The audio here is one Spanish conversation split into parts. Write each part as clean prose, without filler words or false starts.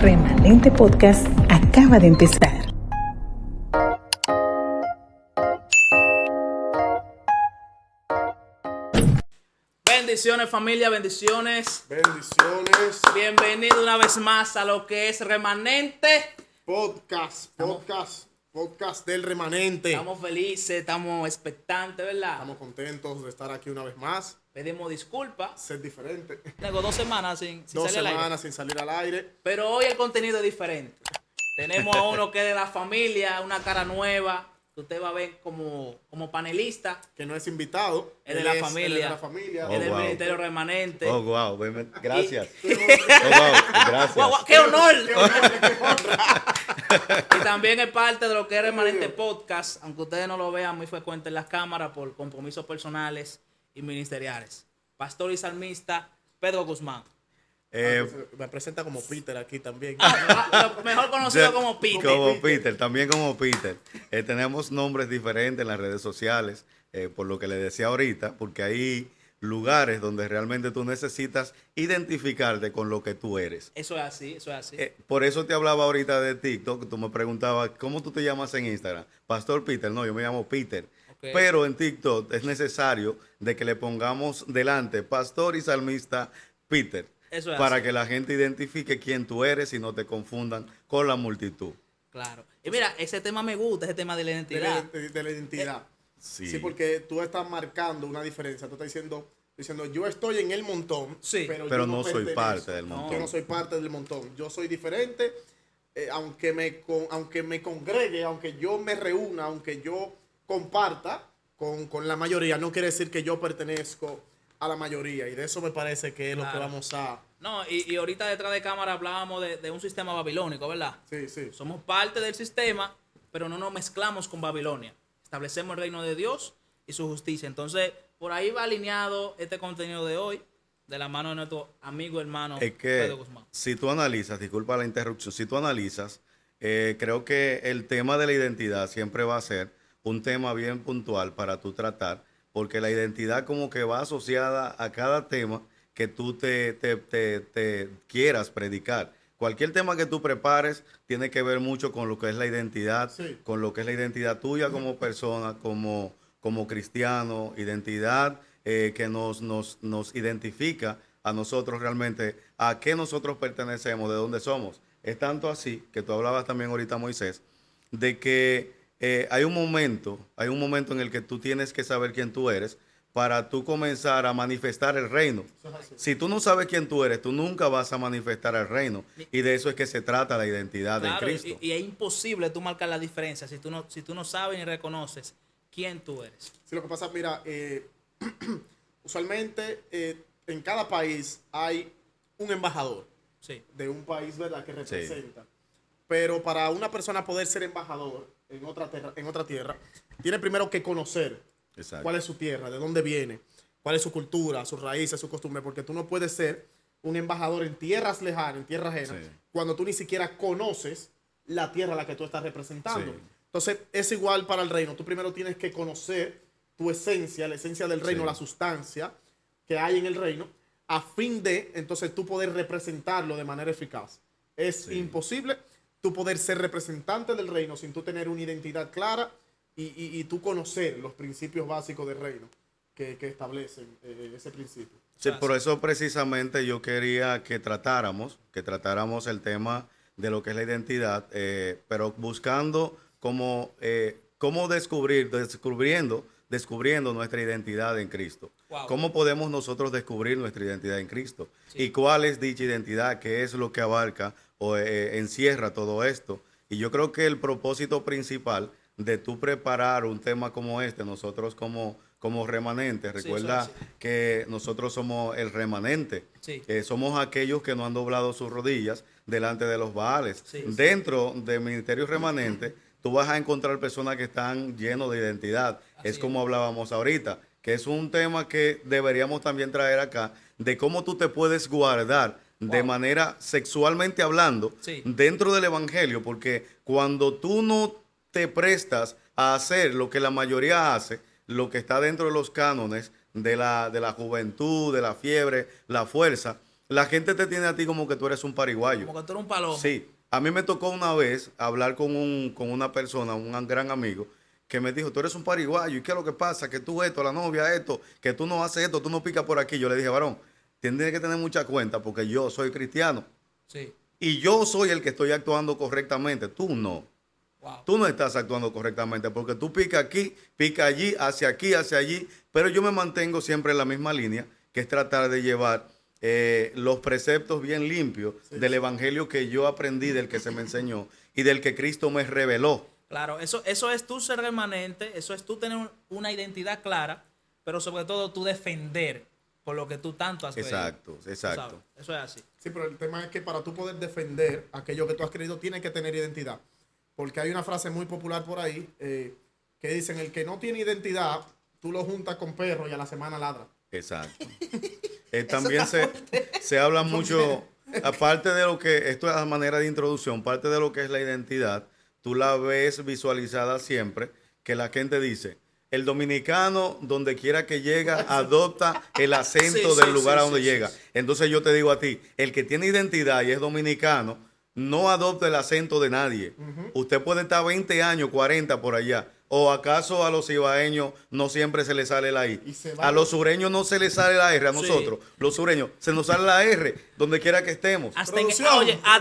Remanente Podcast acaba de empezar. Bendiciones, familia, bendiciones. Bendiciones. Bienvenido una vez más a lo que es Remanente Podcast del Remanente. Estamos felices, estamos expectantes, ¿verdad? Estamos contentos de estar aquí una vez más. Pedimos disculpas. Ser diferente. Tengo 2 semanas sin Dos salir al aire. semanas sin salir al aire. Pero hoy el contenido es diferente. Tenemos a uno que es de la familia, una cara nueva, que usted va a ver como panelista. Que no es invitado. Es de la familia. Él es de la familia. Es del wow. Ministerio Remanente. Oh, wow. Gracias. Oh, wow. Gracias. Guau, guau, ¡qué honor! Y también es parte de lo que es Remanente Podcast, aunque ustedes no lo vean muy frecuente en las cámaras por compromisos personales y ministeriales. Pastor y salmista Pedro Guzmán. Me presenta como Peter aquí también. Mejor conocido como Peter. Como Peter, también como Peter. Tenemos nombres diferentes en las redes sociales, por lo que le decía ahorita, porque hay lugares donde realmente tú necesitas identificarte con lo que tú eres. Eso es así, eso es así. Por eso te hablaba ahorita de TikTok, tú me preguntabas, ¿cómo tú te llamas en Instagram? Pastor Peter, no, yo me llamo Peter. Okay. Pero en TikTok es necesario de que le pongamos delante Pastor y Salmista Peter. Eso es para así. que la gente identifique quién tú eres y no te confundan con la multitud. Claro. Y mira, ese tema me gusta, ese tema de la identidad. De la identidad. Sí. Porque tú estás marcando una diferencia. Tú estás diciendo yo estoy en el montón, Sí. pero Pero yo no soy pertenezco. parte del montón. Yo no soy parte del montón. Yo soy diferente, aunque me congregue, aunque yo me reúna, aunque yo comparta con la mayoría, no quiere decir que yo pertenezco a la mayoría. Y de eso me parece que es lo que vamos a... No, y ahorita detrás de cámara hablábamos de un sistema babilónico, ¿verdad? Sí, sí. Somos parte del sistema, pero no nos mezclamos con Babilonia. Establecemos el reino de Dios y su justicia. Entonces, por ahí va alineado este contenido de hoy, de la mano de nuestro amigo hermano Es que Pedro Guzmán. si tú analizas, disculpa la interrupción, si tú analizas, creo que el tema de la identidad siempre va a ser un tema bien puntual para tú tratar, porque la identidad como que va asociada a cada tema que tú te quieras predicar. Cualquier tema que tú prepares tiene que ver mucho con lo que es la identidad, Sí. con lo que es la identidad tuya como persona, como cristiano, identidad que nos identifica a nosotros realmente, a qué nosotros pertenecemos, de dónde somos. Es tanto así, que tú hablabas también ahorita, Moisés, de que hay un momento en el que tú tienes que saber quién tú eres para tú comenzar a manifestar el reino. Si tú no sabes quién tú eres, tú nunca vas a manifestar el reino. Y de eso es que se trata la identidad Claro, de Cristo. y es imposible tú marcar la diferencia si tú no sabes ni reconoces quién tú eres. Sí, lo que pasa, mira, usualmente en cada país hay un embajador Sí. de un país, ¿verdad?, que representa. Pero para una persona poder ser embajador en otra tierra, tiene primero que conocer Exacto. cuál es su tierra, de dónde viene, cuál es su cultura, sus raíces, su costumbre, porque tú no puedes ser un embajador en tierras lejanas, en tierra ajena, Sí. cuando tú ni siquiera conoces la tierra a la que tú estás representando. Sí. Entonces, es igual para el reino. Tú primero tienes que conocer tu esencia, la esencia del reino, Sí. la sustancia que hay en el reino, a fin de, entonces, tú poder representarlo de manera eficaz. Es Sí. imposible tú poder ser representante del reino sin tú tener una identidad clara y tú conocer los principios básicos del reino que establecen ese principio. Sí, por eso precisamente yo quería que tratáramos el tema de lo que es la identidad, pero buscando cómo descubriendo nuestra identidad en Cristo. Wow. ¿Cómo podemos nosotros descubrir nuestra identidad en Cristo? Sí. ¿Y cuál es dicha identidad? ¿Qué es lo que abarca o encierra todo esto? Y yo creo que el propósito principal de tú preparar un tema como este, nosotros como remanentes, Sí, recuerda eso es así. que nosotros somos el remanente. Sí. Somos aquellos que no han doblado sus rodillas delante de los Baales. Sí. Dentro del ministerio remanente, tú vas a encontrar personas que están llenos de identidad. Así Es es. como hablábamos ahorita, que es un tema que deberíamos también traer acá, de cómo tú te puedes guardar de Wow. manera sexualmente hablando Sí. dentro del evangelio, porque cuando tú no te prestas a hacer lo que la mayoría hace, lo que está dentro de los cánones de la juventud, de la fiebre, la fuerza, la gente te tiene a ti como que tú eres un pariguayo. Como que tú eres un palomo. Sí, a mí me tocó una vez hablar con una persona, un gran amigo, que me dijo, tú eres un pariguayo, ¿y qué es lo que pasa? Que tú esto, la novia esto, que tú no haces esto, tú no picas por aquí. Yo le dije, varón, tienes que tener mucha cuenta porque yo soy cristiano Sí. y yo soy el que estoy actuando correctamente, tú no. Wow. Tú no estás actuando correctamente porque tú pica aquí, pica allí, hacia allí, pero yo me mantengo siempre en la misma línea, que es tratar de llevar los preceptos bien limpios del evangelio que yo aprendí, del que se me enseñó y del que Cristo me reveló. Claro, eso es tú ser remanente, eso es tú tener una identidad clara, pero sobre todo tú defender por lo que tú tanto has creído. Exacto, exacto. ¿Sabes? Eso es así. Sí, pero el tema es que para tú poder defender aquello que tú has creído, tienes que tener identidad. Porque hay una frase muy popular por ahí que dicen, el que no tiene identidad, tú lo juntas con perro y a la semana ladra. Exacto. También se habla mucho, aparte de lo que, esto es a manera de introducción, parte de lo que es la identidad, tú la ves visualizada siempre, que la gente dice, el dominicano, donde quiera que llega, adopta el acento del lugar a donde llega. Entonces yo te digo a ti, el que tiene identidad y es dominicano, no adopta el acento de nadie. Usted puede estar 20 años, 40 por allá. ¿O acaso a los ibaeños no siempre se les sale la I? A los sureños no se les sale la R, a nosotros, los sureños, se nos sale la R donde quiera que estemos. Hasta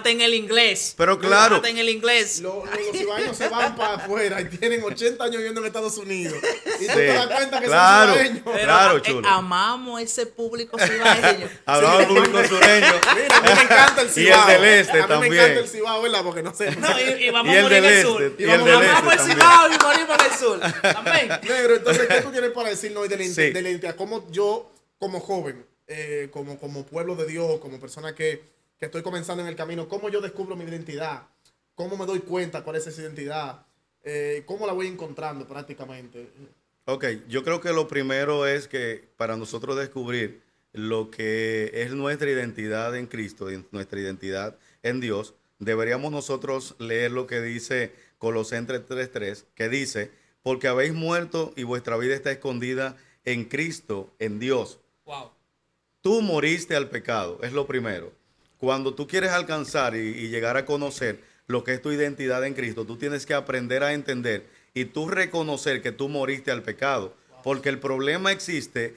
en el inglés. Pero claro. Hasta en el inglés. Los ibaeños se van para afuera y tienen 80 años viviendo en Estados Unidos. Y tú te das cuenta que claro, son ibaeños. claro, chulo. Amamos ese público cibaeño. Hablamos del público sureño. Mira, a mí me encanta el Cibao. Y el del este a mí también. me encanta el Cibao, ¿verdad? Porque no sé. No, y vamos Y a el morir en del el este, sur. y el del Amamos este el también. Cibao y morimos en el sur. Amén. Negro, entonces, ¿qué tú tienes para decirnos de la Sí. de la identidad? ¿Cómo yo, como joven, como pueblo de Dios, como persona que estoy comenzando en el camino, cómo yo descubro mi identidad? ¿Cómo me doy cuenta cuál es esa identidad? ¿Cómo la voy encontrando prácticamente? Ok, yo creo que lo primero es que para nosotros descubrir lo que es nuestra identidad en Cristo, nuestra identidad en Dios, deberíamos nosotros leer lo que dice Colosenses 3:3, que dice, porque habéis muerto y vuestra vida está escondida en Cristo, en Dios. Wow. Tú moriste al pecado, es lo primero. Cuando tú quieres alcanzar y llegar a conocer lo que es tu identidad en Cristo, tú tienes que aprender a entender y tú reconocer que tú moriste al pecado. Porque el problema existe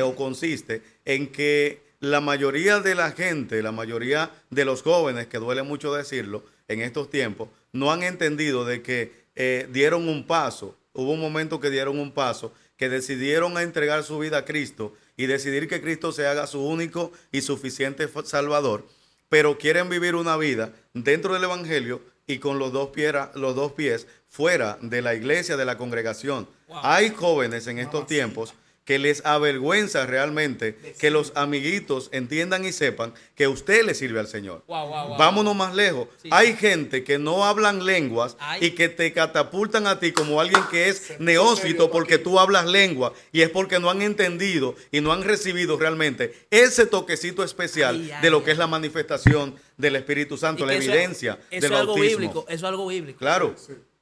o consiste en que la mayoría de la gente, la mayoría de los jóvenes, que duele mucho decirlo en estos tiempos, no han entendido de que dieron un paso. Hubo un momento que dieron un paso, que decidieron a entregar su vida a Cristo y decidir que Cristo se haga su único y suficiente Salvador, pero quieren vivir una vida dentro del Evangelio y con los dos pies fuera de la iglesia, de la congregación. Wow. Hay jóvenes en estos tiempos que les avergüenza realmente que los amiguitos entiendan y sepan que usted le sirve al Señor. Wow. Vámonos más lejos. Sí. Hay gente que no hablan lenguas y que te catapultan a ti como alguien que es neófito porque tú hablas lengua, y es porque no han entendido y no han recibido realmente ese toquecito especial de lo que es la manifestación del Espíritu Santo, la evidencia eso del es algo bautismo. bíblico, eso es algo bíblico. Claro,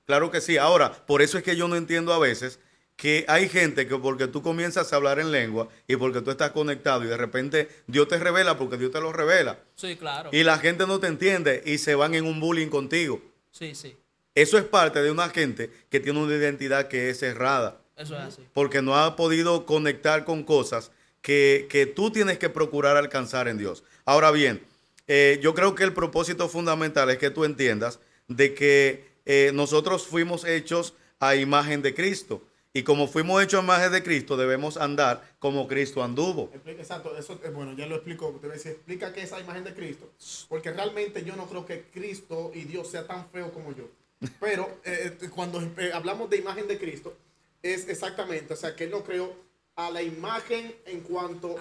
claro que sí. Ahora, por eso es que yo no entiendo a veces que hay gente que porque tú comienzas a hablar en lengua y porque tú estás conectado y de repente Dios te revela porque Dios te lo revela. Sí, claro. Y la gente no te entiende y se van en un bullying contigo. Sí. Eso es parte de una gente que tiene una identidad que es errada. Eso es así. Porque no ha podido conectar con cosas que tú tienes que procurar alcanzar en Dios. Ahora bien, yo creo que el propósito fundamental es que tú entiendas de que nosotros fuimos hechos a imagen de Cristo. Y como fuimos hechos a imagen de Cristo, debemos andar como Cristo anduvo. Exacto, eso bueno, ya lo explico. Te voy a decir, explica qué es esa imagen de Cristo. Porque realmente yo no creo que Cristo y Dios sea tan feo como yo. Pero cuando hablamos de imagen de Cristo, es exactamente, o sea, que Él no creó a la imagen en cuanto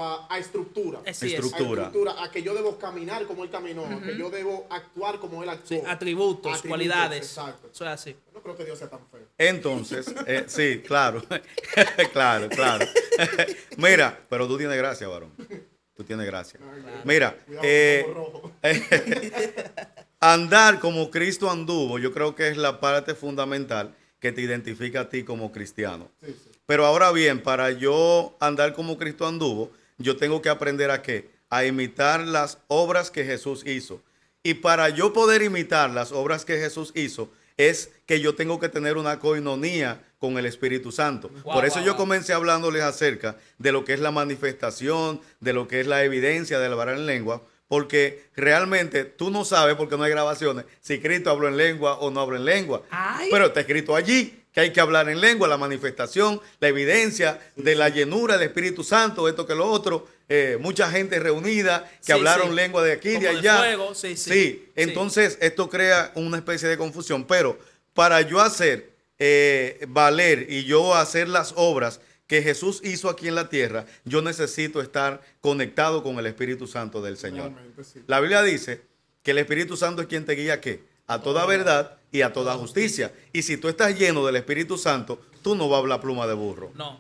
a estructura. Sí, Estructura. A que yo debo caminar como Él caminó, a que yo debo actuar como Él actuó. Sí, atributos, cualidades. Exacto. Eso es así. No creo que Dios sea tan feo. Entonces, sí, claro, claro. Mira, pero tú tienes gracia, varón. Tú tienes gracia. Mira, Cuidado, como rojo. andar como Cristo anduvo, yo creo que es la parte fundamental que te identifica a ti como cristiano. Sí. Pero ahora bien, para yo andar como Cristo anduvo, yo tengo que aprender a qué? a imitar las obras que Jesús hizo. Y para yo poder imitar las obras que Jesús hizo, es que yo tengo que tener una coinonía con el Espíritu Santo. Por eso yo comencé hablándoles acerca de lo que es la manifestación, de lo que es la evidencia del hablar en lengua, porque realmente tú no sabes, porque no hay grabaciones, si Cristo habló en lengua o no habló en lengua. Ay. Pero está escrito allí que hay que hablar en lengua, la manifestación, la evidencia de la llenura del Espíritu Santo, esto que lo otro. Mucha gente reunida que Sí, hablaron sí. lengua de aquí, Como de de allá. fuego, sí. Entonces esto crea una especie de confusión. Pero para yo hacer valer y yo hacer las obras que Jesús hizo aquí en la tierra, yo necesito estar conectado con el Espíritu Santo del Señor. Realmente, sí. La Biblia dice que el Espíritu Santo es quien te guía ¿qué? A toda verdad y a toda justicia. Y si tú estás lleno del Espíritu Santo, tú no vas a hablar pluma de burro. No.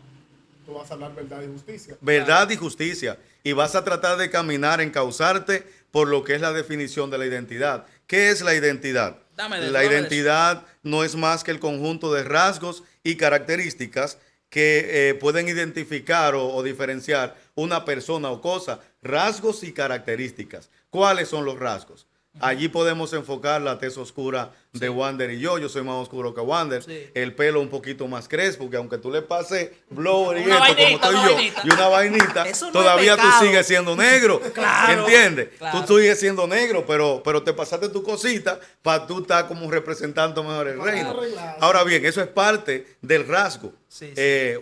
Tú vas a hablar verdad y justicia. Verdad y justicia. Y vas a tratar de caminar, encauzarte por lo que es la definición de la identidad. ¿Qué es la identidad? La identidad no es más que el conjunto de rasgos y características que pueden identificar o diferenciar una persona o cosa. Rasgos y características. ¿Cuáles son los rasgos? Allí podemos enfocar la tez oscura de Wander y yo. Yo soy más oscuro que Wander. Sí. El pelo un poquito más crespo, que aunque tú le pases blower y Una esto vainita, como una estoy yo, vainita. y una vainita, Eso no es todavía tú pecado. sigues siendo negro. Claro, ¿Entiendes? claro. Tú sigues siendo negro, pero te pasaste tu cosita para tú estar como representando mejor el reino. arreglar. Ahora bien, eso es parte del rasgo. Sí.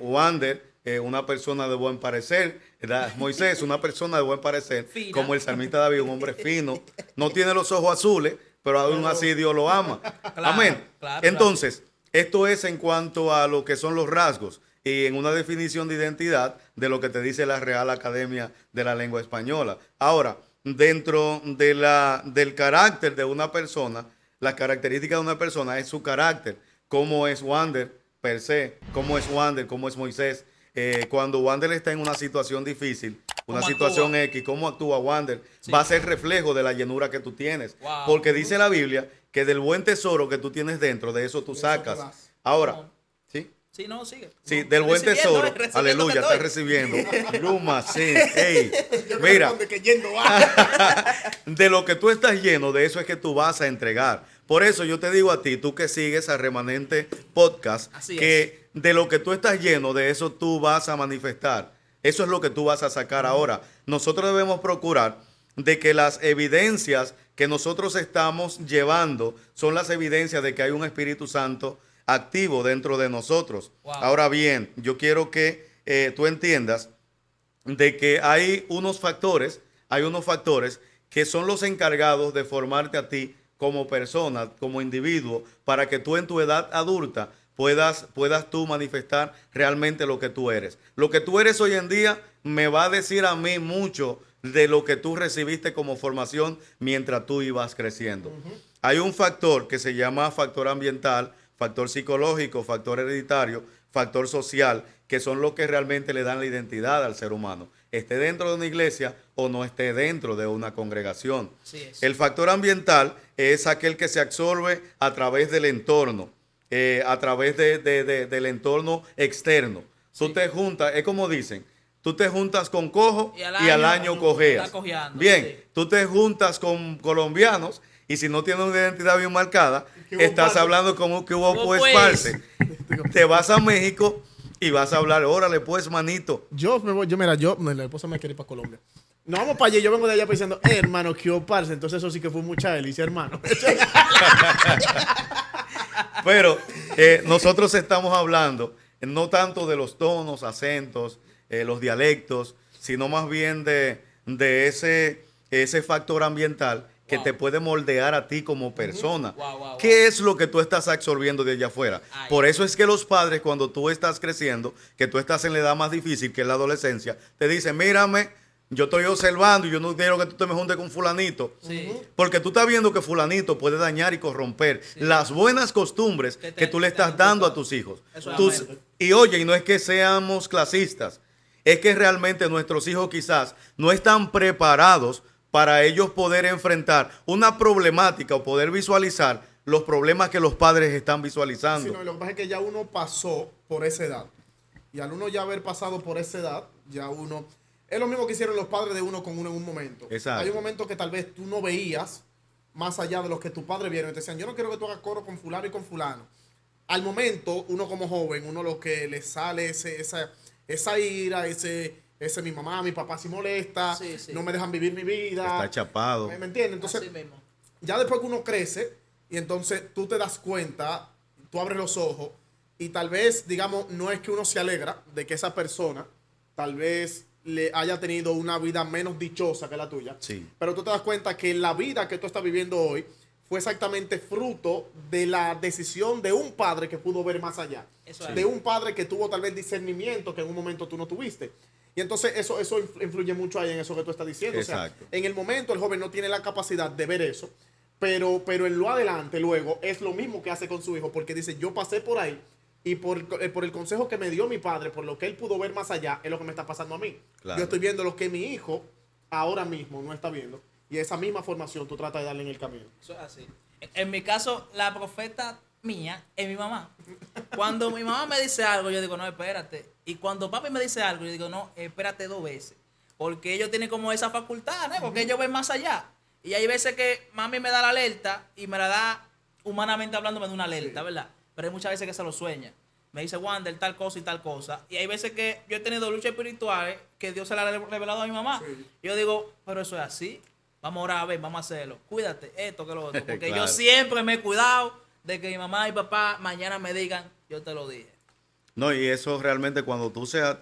Wander, una persona de buen parecer, ¿verdad? Moisés, una persona de buen parecer, Fina. como el salmista David, un hombre fino, no tiene los ojos azules, pero aún así Dios lo ama. Amén. claro, Entonces, esto es en cuanto a lo que son los rasgos y en una definición de identidad de lo que te dice la Real Academia de la Lengua Española. Ahora, dentro de del carácter de una persona, la característica de una persona es su carácter, cómo es Wander per se, cómo es Wander, cómo es Moisés. Cuando Wander está en una situación difícil, una ¿Cómo situación actúa? X, cómo actúa Wander, Sí. va a ser reflejo de la llenura que tú tienes. Wow. Porque dice la Biblia que del buen tesoro que tú tienes dentro, de eso tú De eso te sacas. das. Ahora, No. ¿sí? Sí, no, sigue. Sí, No, del buen recibiendo, tesoro, recibiendo aleluya, que estás estoy. recibiendo. Luma, sí, ey. Yo Mira, respondo que yendo a... de lo que tú estás lleno, de eso es que tú vas a entregar. Por eso yo te digo a ti, tú que sigues a Remanente Podcast, Así que de lo que tú estás lleno, de eso tú vas a manifestar. Eso es lo que tú vas a sacar ahora. Nosotros debemos procurar de que las evidencias que nosotros estamos llevando son las evidencias de que hay un Espíritu Santo activo dentro de nosotros. Wow. Ahora bien, yo quiero que tú entiendas de que hay unos factores que son los encargados de formarte a ti como persona, como individuo, para que tú en tu edad adulta puedas tú manifestar realmente lo que tú eres. Lo que tú eres hoy en día me va a decir a mí mucho de lo que tú recibiste como formación mientras tú ibas creciendo. Hay un factor que se llama factor ambiental, factor psicológico, factor hereditario, factor social, que son los que realmente le dan la identidad al ser humano, esté dentro de una iglesia o no esté dentro de una congregación. Así es. El factor ambiental es aquel que se absorbe a través del entorno, a través del entorno externo. Tú te juntas, es como dicen, tú te juntas con cojo y al año cojeas. está cojeando, Bien, sí. tú te juntas con colombianos y si no tienes una identidad bien marcada, Que hubo estás parce. hablando como que hubo Hubo pues pues. parce. Te vas a México y vas a hablar, órale pues manito. Mira, la esposa me quiere ir para Colombia. No vamos para allá, yo vengo de allá pensando, hermano, que parce. Entonces eso sí que fue mucha delicia, hermano. Pero nosotros estamos hablando no tanto de los tonos, acentos, los dialectos, sino más bien de ese factor ambiental que Wow. te puede moldear a ti como persona. Wow, wow, wow. ¿Qué es lo que tú estás absorbiendo de allá afuera? Ay. Por eso es que los padres, cuando tú estás creciendo, que tú estás en la edad más difícil, que es la adolescencia, te dicen, mírame, yo estoy observando y yo no quiero que tú te me juntes con fulanito. Sí. Porque tú estás viendo que fulanito puede dañar y corromper las buenas costumbres que tú le estás dando a tus hijos. Eso es Tus- amén. y oye, y no es que seamos clasistas, es que realmente nuestros hijos quizás no están preparados para ellos poder enfrentar una problemática o poder visualizar los problemas que los padres están visualizando. Sí, no, lo que pasa es que ya uno pasó por esa edad. Y al uno ya haber pasado por esa edad, ya uno es lo mismo que hicieron los padres de uno con uno en un momento. Exacto. Hay un momento que tal vez tú no veías más allá de lo que tus padres vieron y te decían, yo no quiero que tú hagas coro con fulano y con fulano. Al momento, uno como joven, uno lo que le sale esa ira, ese mi mamá, mi papá si molesta, Sí, sí. no me dejan vivir mi vida. Está chapado. ¿Me entiendes? Entonces, Así mismo. ya después que uno crece y entonces tú te das cuenta, tú abres los ojos y tal vez, digamos, no es que uno se alegra de que esa persona tal vez le haya tenido una vida menos dichosa que la tuya, Sí. pero tú te das cuenta que la vida que tú estás viviendo hoy fue exactamente fruto de la decisión de un padre que pudo ver más allá, Eso es. de un padre que tuvo tal vez discernimiento que en un momento tú no tuviste. Y entonces eso influye mucho ahí en eso que tú estás diciendo. Exacto. O sea, en el momento el joven no tiene la capacidad de ver eso, pero en lo adelante luego es lo mismo que hace con su hijo, porque dice, yo pasé por ahí y por el consejo que me dio mi padre, por lo que él pudo ver más allá, es lo que me está pasando a mí. Claro. Yo estoy viendo lo que mi hijo ahora mismo no está viendo. Y esa misma formación tú tratas de darle en el camino. Eso es así. En mi caso, la profeta mía es mi mamá. Cuando mi mamá me dice algo, yo digo, no, espérate. Y cuando papi me dice algo, yo digo, no, espérate 2 veces. Porque ellos tienen como esa facultad, ¿no? Porque ellos ven más allá. Y hay veces que mami me da la alerta y me la da, humanamente hablando, me da una alerta, ¿verdad? Pero hay muchas veces que se lo sueña. Me dice, Wander, tal cosa y tal cosa. Y hay veces que yo he tenido luchas espirituales que Dios se la ha revelado a mi mamá. Sí. Y yo digo, pero eso es así. Vamos a orar, a ver, vamos a hacerlo. Cuídate, esto, que lo otro. Porque Claro. yo siempre me he cuidado de que mi mamá y papá mañana me digan, yo te lo dije. No, y eso realmente cuando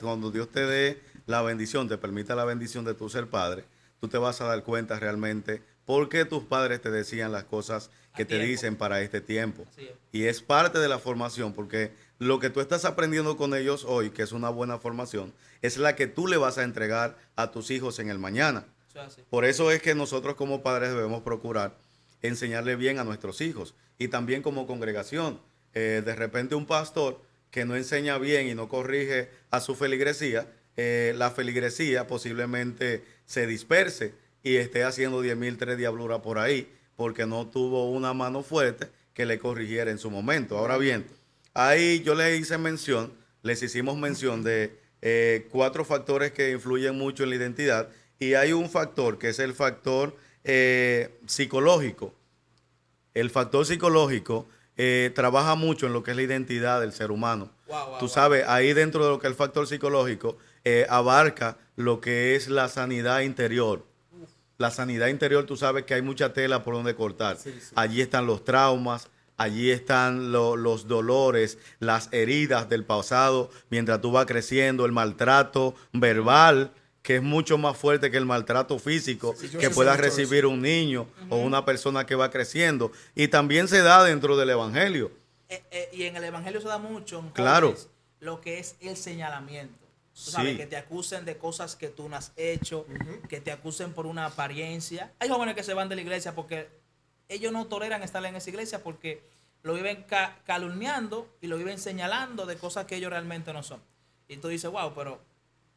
cuando Dios te dé la bendición, te permita la bendición de tu ser padre, tú te vas a dar cuenta realmente por qué tus padres te decían las cosas que te tiempo. dicen para este tiempo. Así es. Y es parte de la formación, porque lo que tú estás aprendiendo con ellos hoy, que es una buena formación, es la que tú le vas a entregar a tus hijos en el mañana. Eso es así. Por eso es que nosotros como padres debemos procurar enseñarle bien a nuestros hijos y también como congregación. De repente un pastor que no enseña bien y no corrige a su feligresía, la feligresía posiblemente se disperse y esté haciendo 10.000 tres diabluras por ahí porque no tuvo una mano fuerte que le corrigiera en su momento. Ahora bien, ahí yo les hicimos mención de 4 factores que influyen mucho en la identidad. Y hay un factor que es el factor psicológico. El factor psicológico trabaja mucho en lo que es la identidad del ser humano. Wow, Tú sabes, ahí dentro de lo que es el factor psicológico abarca lo que es la sanidad interior. La sanidad interior, tú sabes que hay mucha tela por donde cortar. Sí, sí. Allí están los traumas, allí están los dolores, las heridas del pasado, mientras tú vas creciendo, el maltrato verbal, que es mucho más fuerte que el maltrato físico Sí, yo que sí pueda sé mucho de recibir un niño o una persona que va creciendo. Y también se da dentro del evangelio. Y en el evangelio se da mucho en Claro. jóvenes lo que es el señalamiento. Tú sabes, Sí. que te acusen de cosas que tú no has hecho, que te acusen por una apariencia. Hay jóvenes que se van de la iglesia porque ellos no toleran estar en esa iglesia porque lo viven calumniando y lo viven señalando de cosas que ellos realmente no son. Y tú dices, wow, pero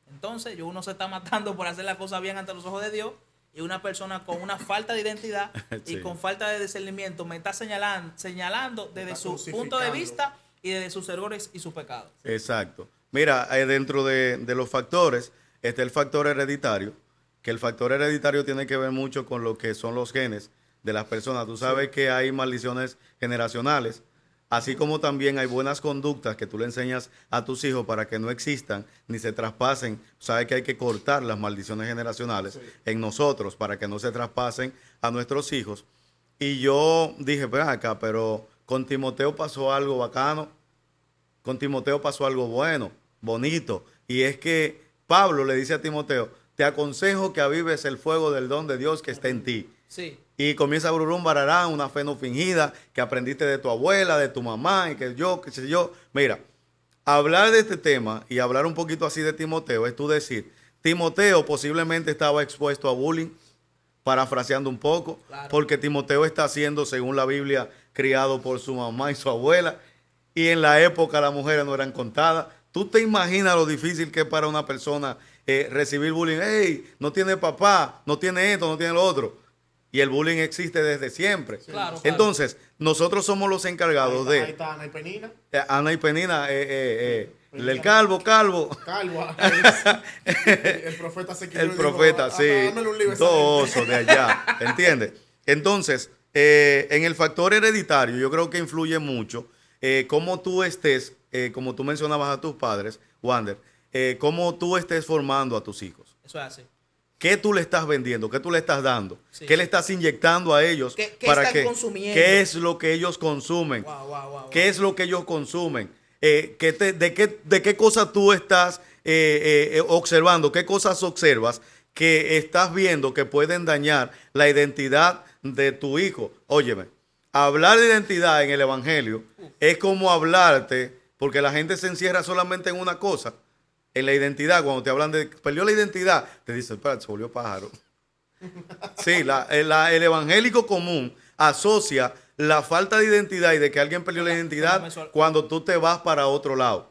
entonces uno se está matando por hacer las cosas bien ante los ojos de Dios y una persona con una falta de identidad Sí. y con falta de discernimiento me está señalando desde está su punto de crucificando. vista y desde sus errores y sus pecados. Exacto. Mira, dentro de los factores está el factor hereditario, que el factor hereditario tiene que ver mucho con lo que son los genes de las personas. Tú sabes que hay maldiciones generacionales, así como también hay buenas conductas que tú le enseñas a tus hijos para que no existan ni se traspasen. Sabes que hay que cortar las maldiciones generacionales en nosotros para que no se traspasen a nuestros hijos. Y yo dije, ven acá, pero con Timoteo pasó algo bacano, con Timoteo pasó algo bueno, bonito. Y es que Pablo le dice a Timoteo, te aconsejo que avives el fuego del don de Dios que está en ti. Sí, Y comienza a brurum bararán, una fe no fingida, que aprendiste de tu abuela, de tu mamá, y que yo, qué sé yo. Mira, hablar de este tema y hablar un poquito así de Timoteo es tú decir, Timoteo posiblemente estaba expuesto a bullying, parafraseando un poco, Claro. porque Timoteo está siendo, según la Biblia, criado por su mamá y su abuela, y en la época las mujeres no eran contadas. ¿Tú te imaginas lo difícil que es para una persona recibir bullying? Hey, no tiene papá, no tiene esto, no tiene lo otro. Y el bullying existe desde siempre. Claro, claro. Entonces, nosotros somos los encargados Ahí de está Ana y Penina. Ana y Penina, El calvo. Calvo. El profeta se quitó y El dijo, profeta, sí. Dámele un libro a esa Dos gente". osos de allá. ¿Entiendes? Entonces, en el factor hereditario, yo creo que influye mucho cómo tú estés, como tú mencionabas a tus padres, Wander, cómo tú estés formando a tus hijos. Eso es así. ¿Qué tú le estás vendiendo? ¿Qué tú le estás dando? Sí, ¿Qué le estás inyectando a ellos? ¿Qué para están que, consumiendo? ¿Qué es lo que ellos consumen? Wow. ¿Qué es lo que ellos consumen? ¿De qué cosas tú estás observando? ¿Qué cosas observas que estás viendo que pueden dañar la identidad de tu hijo? Óyeme, hablar de identidad en el Evangelio es como hablarte, porque la gente se encierra solamente en una cosa, en la identidad. Cuando te hablan de perdió la identidad, te dicen, espérate, se volvió pájaro. Sí, el evangélico común asocia la falta de identidad y de que alguien perdió la identidad cuando tú te vas para otro lado.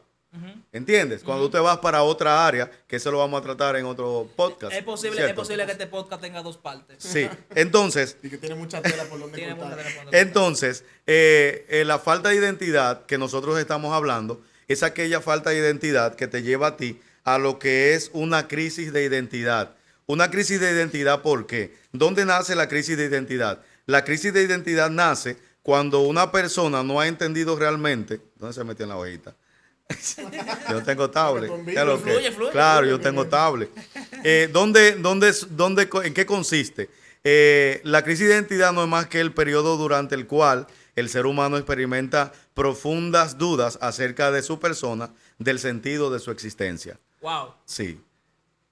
¿Entiendes? Cuando tú te vas para otra área, que eso lo vamos a tratar en otro podcast. Es posible que este podcast tenga dos partes. Sí, entonces, Y que tiene mucha tela por donde Tiene cortar. mucha tela por donde entonces la falta de identidad que nosotros estamos hablando es aquella falta de identidad que te lleva a ti a lo que es una crisis de identidad. Una crisis de identidad, ¿por qué? ¿Dónde nace la crisis de identidad? La crisis de identidad nace cuando una persona no ha entendido realmente. ¿Dónde se metió en la hojita? Yo no tengo tablet. ¿Qué es lo que? Fluye. Claro, yo tengo tablet. ¿En qué consiste? La crisis de identidad no es más que el periodo durante el cual el ser humano experimenta profundas dudas acerca de su persona, del sentido de su existencia. Wow. Sí.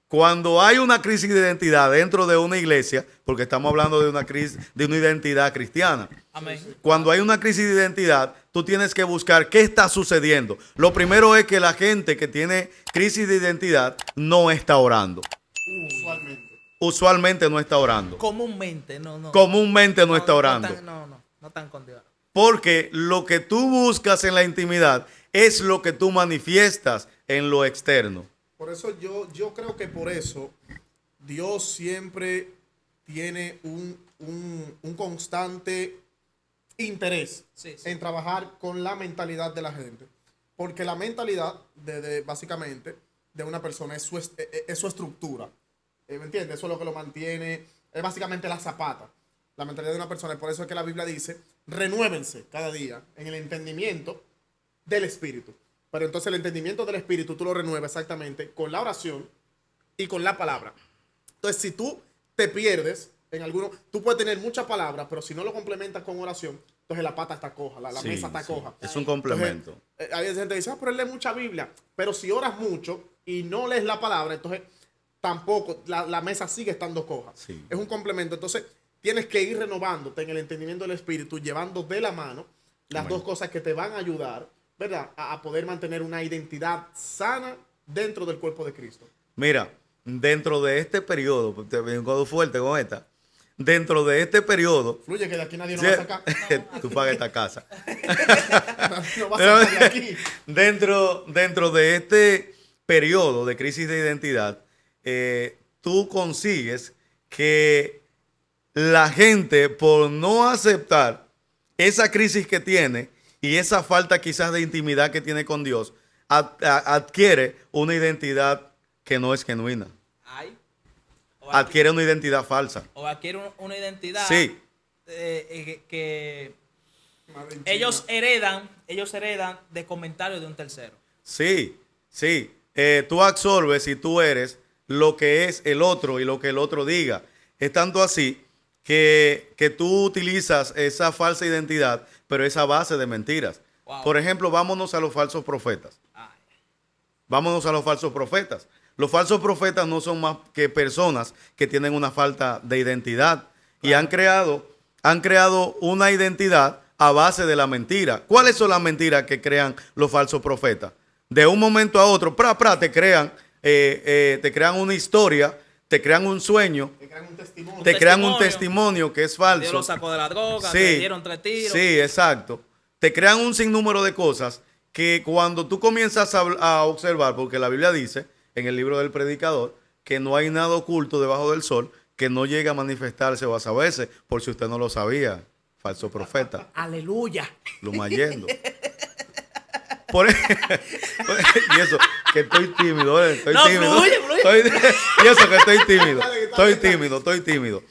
Cuando hay una crisis de identidad dentro de una iglesia, porque estamos hablando de una crisis, de una identidad cristiana. Amén. Cuando hay una crisis de identidad, tú tienes que buscar qué está sucediendo. Lo primero es que la gente que tiene crisis de identidad no está orando. Usualmente. Usualmente no está orando. Comúnmente, no. Comúnmente no está orando. No tan con Dios. Porque lo que tú buscas en la intimidad es lo que tú manifiestas en lo externo. Por eso yo creo que por eso Dios siempre tiene un constante interés Sí. en trabajar con la mentalidad de la gente. Porque la mentalidad, básicamente, de una persona es su estructura. ¿Me entiendes? Eso es lo que lo mantiene. Es básicamente la zapata. La mentalidad de una persona. Por eso es que la Biblia dice, renuévense cada día en el entendimiento del Espíritu. Pero entonces el entendimiento del Espíritu tú lo renuevas exactamente con la oración y con la palabra. Entonces, si tú te pierdes en alguno, tú puedes tener mucha palabra, pero si no lo complementas con oración, entonces la pata está coja, la Sí, mesa está sí. coja. Es un complemento. Entonces, hay gente que dice, pero él lee mucha Biblia. Pero si oras mucho y no lees la palabra, entonces tampoco, la mesa sigue estando coja. Sí. Es un complemento. Entonces, tienes que ir renovándote en el entendimiento del Espíritu, llevando de la mano las Amén. dos cosas que te van a ayudar, ¿verdad? A poder mantener una identidad sana dentro del cuerpo de Cristo. Mira, dentro de este periodo, te vengo fuerte con esta, dentro de este periodo, Fluye que de aquí nadie nos va a sacar. tú pagas esta casa. No va a sacar de aquí. Dentro de este periodo de crisis de identidad, tú consigues que la gente, por no aceptar esa crisis que tiene y esa falta quizás de intimidad que tiene con Dios, adquiere una identidad que no es genuina. Ay. Adquiere una identidad falsa. O adquiere una identidad Sí. Que Madre en ellos China. heredan de comentarios de un tercero. Sí, sí. Tú absorbes y tú eres lo que es el otro y lo que el otro diga. Es tanto así que tú utilizas esa falsa identidad, pero esa base de mentiras. Wow. Por ejemplo, vámonos a los falsos profetas. Ay. Vámonos a los falsos profetas. Los falsos profetas no son más que personas que tienen una falta de identidad y han creado una identidad a base de la mentira. ¿Cuáles son las mentiras que crean los falsos profetas? De un momento a otro, te crean una historia, te crean un sueño, Te crean un testimonio. te crean un testimonio. testimonio que es Dios falso. lo sacó de la droga, Sí, le dieron 3 tiros. sí, exacto. Te crean un sinnúmero de cosas que cuando tú comienzas a observar, porque la Biblia dice en el libro del predicador que no hay nada oculto debajo del sol que no llegue a manifestarse o a saberse, por si usted no lo sabía, falso profeta, Aleluya. lo mayendo. Y eso, que estoy tímido, estoy No, tímido. fluye. Y eso que estoy tímido.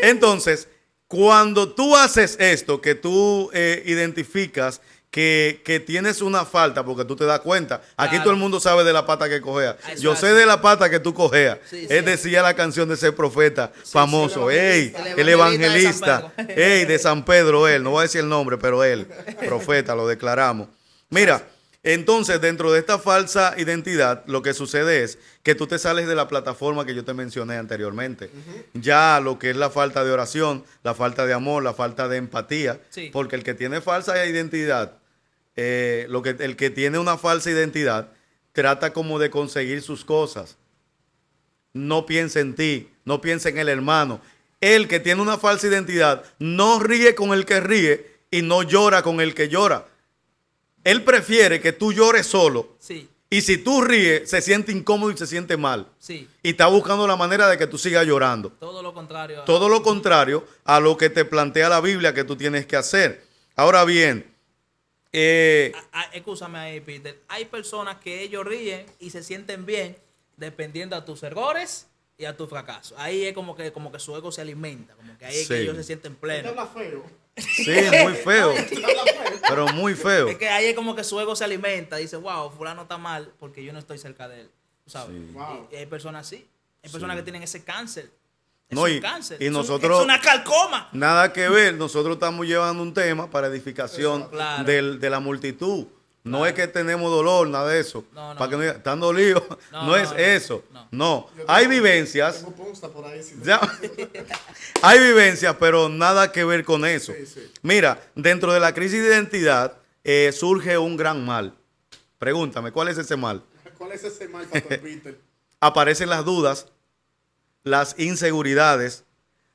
Entonces, cuando tú haces esto, que tú identificas que tienes una falta, porque tú te das cuenta. Aquí Claro. todo el mundo sabe de la pata que cojea. Eso Yo es sé así. de la pata que tú cojeas. Sí, Él sí. decía la canción de ese profeta famoso. el ¡Ey! evangelista. El El evangelista evangelista. de San Pedro. ¡Ey! De San Pedro, él. No voy a decir el nombre, pero él. Profeta, lo declaramos. Mira, entonces dentro de esta falsa identidad, lo que sucede es que tú te sales de la plataforma que yo te mencioné anteriormente. Ya lo que es la falta de oración, la falta de amor, la falta de empatía. Sí. Porque el que tiene falsa identidad, el que tiene una falsa identidad, trata como de conseguir sus cosas. No piensa en ti, no piensa en el hermano. El que tiene una falsa identidad no ríe con el que ríe y no llora con el que llora. Él prefiere que tú llores solo. Sí, Y si tú ríes, se siente incómodo y se siente mal. sí. Y está buscando la manera de que tú sigas llorando. Todo lo contrario. Todo lo contrario a lo que te plantea la Biblia que tú tienes que hacer. Ahora bien, Escúchame ahí, Peter. Hay personas que ellos ríen y se sienten bien dependiendo a tus errores y a tu fracaso. Ahí es como que su ego se alimenta. Como que ahí es Sí. que ellos se sienten Te plenos. habla feo. sí, muy feo, Te habla feo. pero muy feo. Es que ahí es como que su ego se alimenta. Dice, wow, fulano está mal porque yo no estoy cerca de él. ¿Tú sabes? Sí. Wow. Y hay personas así. Hay personas que tienen ese cáncer. Es No, un y- cáncer. y Es nosotros- es una calcoma. Nada que ver, nosotros estamos llevando un tema para edificación Claro. de la multitud. No es que tenemos dolor, nada de eso. No, no, para que no. no digan, están dolidos. No, No, es no, eso. no. No. Yo Hay tengo- vivencias. Tengo punza por ahí. Sí, Ya. Hay vivencias, pero nada que ver con eso. Sí, sí. Mira, dentro de la crisis de identidad surge un gran mal. Pregúntame, ¿cuál es ese mal? ¿Cuál es ese mal, Pastor Peter? Aparecen las dudas, las inseguridades,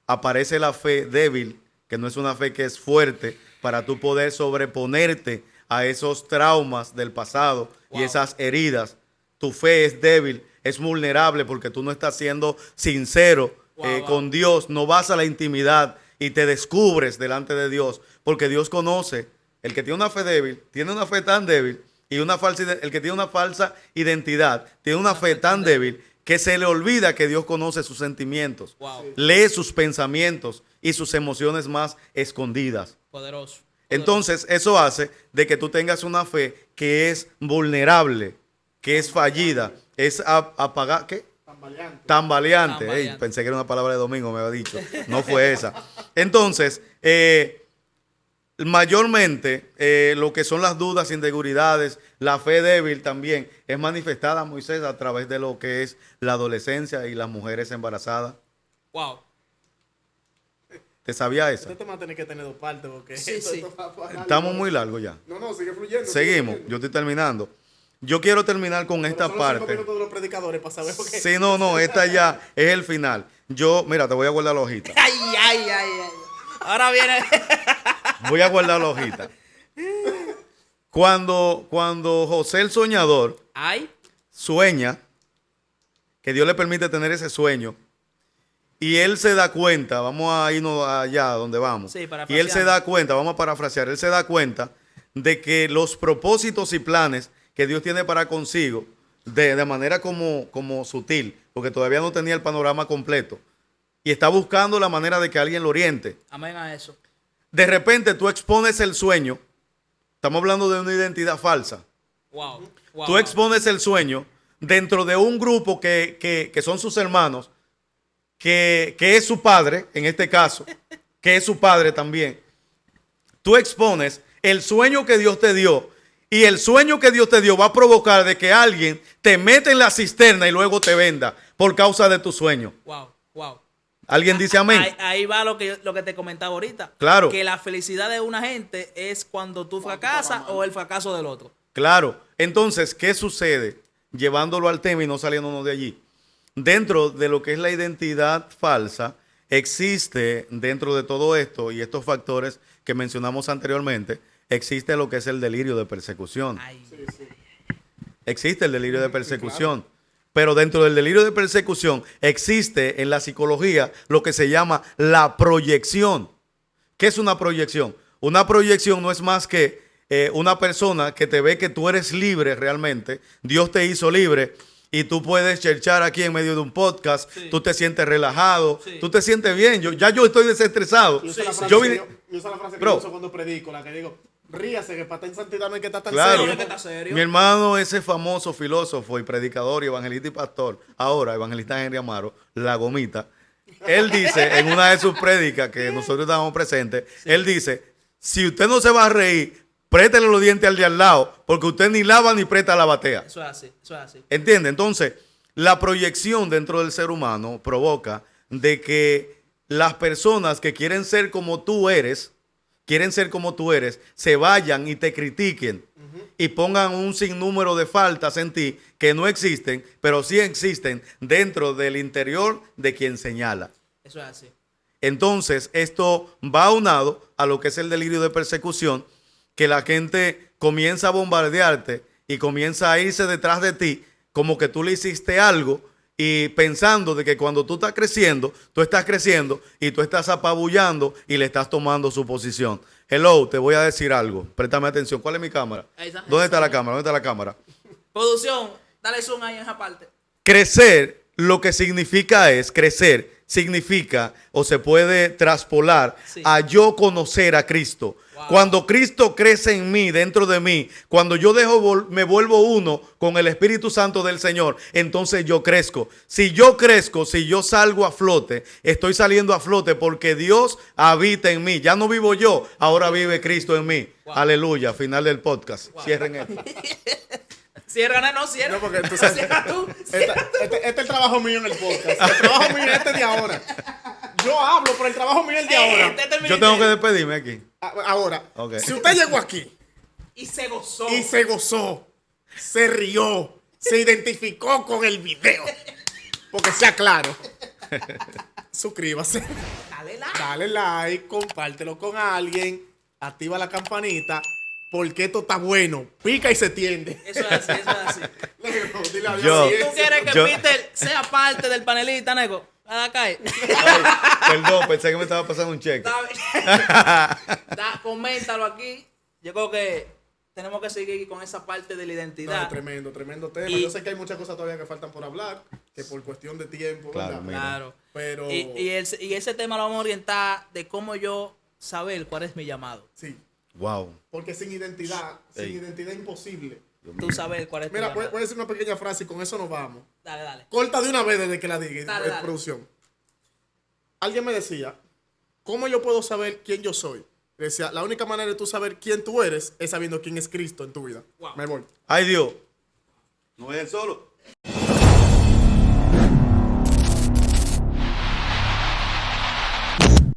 aparece la fe débil, que no es una fe que es fuerte para tú poder sobreponerte a esos traumas del pasado y Wow. esas heridas. Tu fe es débil, es vulnerable porque tú no estás siendo sincero Wow. con Dios, no vas a la intimidad y te descubres delante de Dios, porque Dios conoce. El que tiene una fe débil, tiene una fe tan débil, y el que tiene una falsa identidad, tiene una fe tan débil que se le olvida que Dios conoce sus sentimientos, Wow. lee sus pensamientos y sus emociones más escondidas. Poderoso. Entonces, eso hace de que tú tengas una fe que es vulnerable, que es fallida, es apagada, ¿qué? Tambaleante. Tambaleante. Tambaleante. Ey, pensé que era una palabra de domingo, me había dicho. No fue esa. Entonces, mayormente lo que son las dudas, inseguridades, la fe débil también es manifestada, Moisés, a través de lo que es la adolescencia y las mujeres embarazadas. Wow. ¿Te sabía esa? Este tema tiene que tener dos partes porque Sí, esto- sí. esto va para largo. Estamos muy largos ya. No, no, sigue fluyendo. sigue Seguimos, fluyendo. yo estoy terminando. Yo quiero terminar con Pero esta son los 5 parte. minutos de los predicadores para saber por qué. Sí, no, esta ya es el final. Yo, mira, te voy a guardar la hojita. Ay, ay, ay, ay. Ahora viene. Voy a guardar la hojita. Cuando José el soñador Ay. sueña, que Dios le permite tener ese sueño, y él se da cuenta, vamos a irnos allá donde vamos, Sí, y él parafraseando. se da cuenta, vamos a parafrasear, él se da cuenta de que los propósitos y planes que Dios tiene para consigo, de manera como sutil, porque todavía no tenía el panorama completo, y está buscando la manera de que alguien lo oriente. Amén a eso. De repente tú expones el sueño, estamos hablando de una identidad falsa, Wow. Wow. tú expones el sueño dentro de un grupo que son sus hermanos, que es su padre, en este caso, que es su padre también. Tú expones el sueño que Dios te dio, y el sueño que Dios te dio va a provocar de que alguien te mete en la cisterna y luego te venda por causa de tu sueño. Wow. Wow. ¿Alguien dice amén? Ahí va lo que te comentaba ahorita. Claro. Que la felicidad de una gente es cuando tú fracasas o el fracaso del otro. Claro. Entonces, ¿qué sucede? Llevándolo al tema y no saliéndonos de allí. Dentro de lo que es la identidad falsa, existe dentro de todo esto y estos factores que mencionamos anteriormente, existe lo que es el delirio de persecución. Ay. Sí, sí. Existe el delirio de persecución. Pero dentro del delirio de persecución existe en la psicología lo que se llama la proyección. ¿Qué es una proyección? Una proyección no es más que una persona que te ve que tú eres libre realmente, Dios te hizo libre y tú puedes cherchar aquí en medio de un podcast, Sí. tú te sientes relajado, Sí. tú te sientes bien. Yo estoy desestresado. Yo uso la frase, Yo que vine- yo uso la frase que Bro. yo uso cuando predico, la que digo, ríase que para estar en santidad no hay que estar tan Claro. No, serio. es que está serio. Mi hermano, ese famoso filósofo y predicador y evangelista y pastor, ahora evangelista Henry Amaro, la gomita, él dice en una de sus prédicas que nosotros estábamos presentes, él dice, si usted no se va a reír, préstele los dientes al de al lado, porque usted ni lava ni presta la batea. Eso es así, eso es así. ¿Entiende? Entonces, la proyección dentro del ser humano provoca de que las personas que quieren ser como tú eres, se vayan y te critiquen y pongan un sinnúmero de faltas en ti que no existen, pero sí existen dentro del interior de quien señala. Eso es así. Entonces, esto va aunado a lo que es el delirio de persecución, que la gente comienza a bombardearte y comienza a irse detrás de ti como que tú le hiciste algo y pensando de que cuando tú estás creciendo y tú estás apabullando y le estás tomando su posición. Hello, te voy a decir algo. Préstame atención. ¿Cuál es mi cámara? Ahí está. ¿Dónde está la cámara? ¿Dónde está la cámara? Producción, dale zoom ahí en esa parte. Crecer, lo que significa es crecer, significa o se puede traspolar Sí. a yo conocer a Cristo. Wow. Cuando Cristo crece en mí, dentro de mí, cuando yo me vuelvo uno con el Espíritu Santo del Señor, entonces yo crezco. Si yo crezco, si yo salgo a flote, estoy saliendo a flote porque Dios habita en mí. Ya no vivo yo, ahora vive Cristo en mí. Wow. Aleluya, final del podcast. Wow. Cierren esto. Cierra, no cierra. No, porque tú sabes- Cierra tú. Este es el trabajo mío en el podcast. El trabajo mío es este de ahora. Yo hablo, pero el trabajo mío es el de ahora. Yo tengo que despedirme aquí. Ahora, Ok. si usted llegó aquí Y se gozó. y se gozó, se rió, se identificó con el video, porque sea claro, suscríbase, Dale la. dale like, compártelo con alguien, activa la campanita, porque esto está bueno, pica y se tiende. Eso es así, eso es así. Negro, dile a Dios Yo- si ¿Tú es- quieres que Yo- Peter sea parte del panelista, nego? A la calle. Perdón, pensé que me estaba pasando un cheque. Coméntalo aquí. Yo creo que tenemos que seguir con esa parte de la No, identidad. tremendo, tremendo tema. Y- Yo sé que hay muchas cosas todavía que faltan por hablar, que por cuestión de tiempo, Claro, ¿verdad? mira. Claro. Pero Y ese tema lo vamos a orientar de cómo yo saber cuál es mi llamado. sí, Wow. porque sin identidad Ey. es imposible. Tú sabes cuál es tu Mira, llamado. voy a decir una pequeña frase y con eso nos vamos. Dale, dale. Corta de una vez desde que la diga, Dale, dale. producción. Alguien me decía, ¿cómo yo puedo saber quién yo soy? Le decía, la única manera de tú saber quién tú eres es sabiendo quién es Cristo en tu vida. Wow. Me voy. Ay Dios. No es el solo.